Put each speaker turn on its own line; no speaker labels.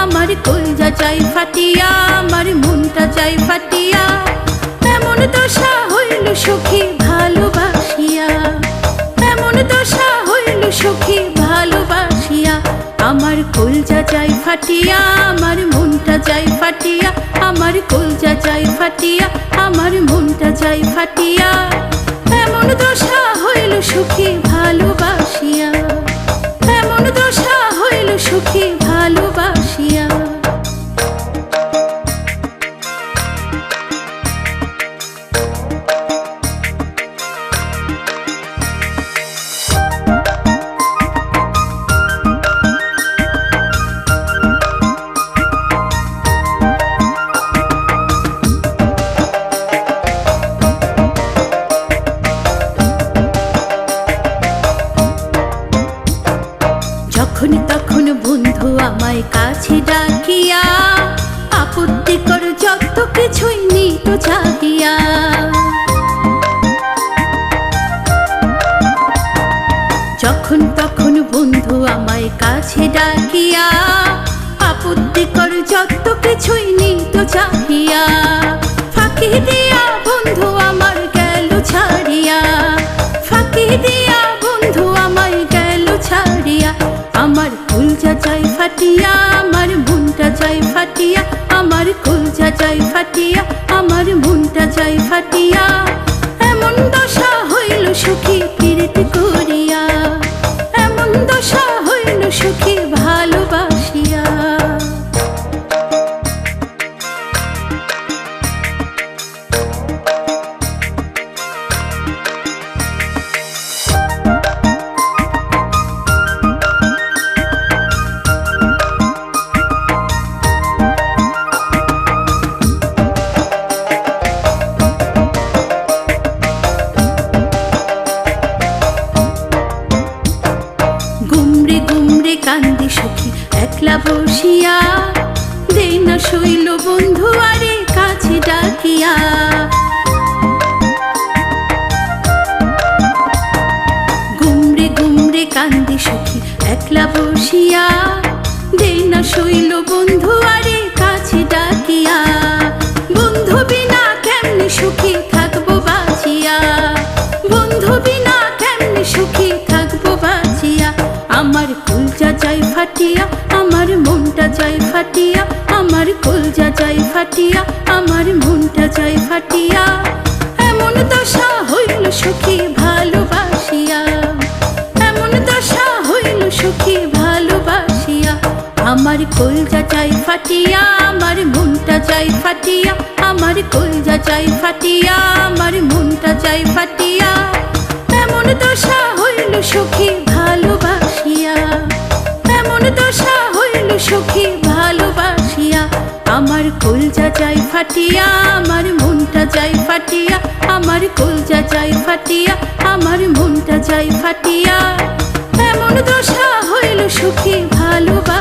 আমার কলজা চাই ফাটিয়া, আমার মনটা চাই ফাটিয়া। এমন দশা হইল সখী ভালোবাসিয়া, এমন দশা হইল সখী ভালোবাসিয়া। আমার কলজা চাই ফাটিয়া, আমার মনটা চাই ফাটিয়া। আমার কলজা চাই ফাটিয়া, আমার মনটা চাই ফাটিয়া। এমন দশা হইল সখী ভালোবাসিয়া, এমন দশা হইল সখী ভালোবাসিয়া। যখন তখন বন্ধু আমায় কাছে ডাকিয়া, আপত্তিকর যত কিছুই নিত জাগিয়া। যখন তখন বন্ধু আমায় কাছে ডাকিয়া, আপত্তিকর যত কিছুই নিত জাগিয়া। ফাঁকি দিয়া বন্ধু আমার গেল ছাড়িয়া, ফাঁকি দিয়া বন্ধু আমায় গেল ছাড়িয়া। আমার কলজা চাই ফাটিয়া, আমার মনটা চাই ফাটিয়া। আমার কলজা চাই ফাটিয়া, আমার মনটা চাই ফাটিয়া। এমন দশা হইল সখী প্রীতি করিয়া, এমন দশা হইল সখী ভালোবাসিয়া। কান্দি সখী একলা বসিয়া, দেই না শৈল বন্ধু আরে কাছে ডাকিয়া। গুমরে গুমরে কান্দি সখী একলা বসিয়া, দেই না শৈল বন্ধু আরে কাছে ডাকিয়া। বন্ধু বিনা কেমনে সুখী থাকবো বাঁচিয়া, বন্ধু বিনা কেমনে সুখী থাকবো বাঁচিয়া। আমার কলজা চাই ফাটিয়া, আমার মনটা চাই ফাটিয়া। আমার কলজা চাই ফাটিয়া, আমার মনটা চাই ফাটিয়া। এমন দশা হইল সখী ভালোবাসিয়া, এমন দশা হইল সখী ভালোবাসিয়া। আমার কলজা চাই ফাটিয়া, আমার মনটা চাই ফাটিয়া। আমার কলজা চাই ফাটিয়া, আমার মনটা চাই ফাটিয়া। এমন দশা হইল সখী ভালোবাসিয়া, এমন দশা হইল সখী ভালোবাসিয়া। আমার কলজা চাই ফাটিয়া, আমার মনটা চাই ফাটিয়া। আমার কলজা চাই ফাটিয়া, আমার মনটা চাই ফাটিয়া। এমন দশা হইল সখী ভালোবাসিয়া।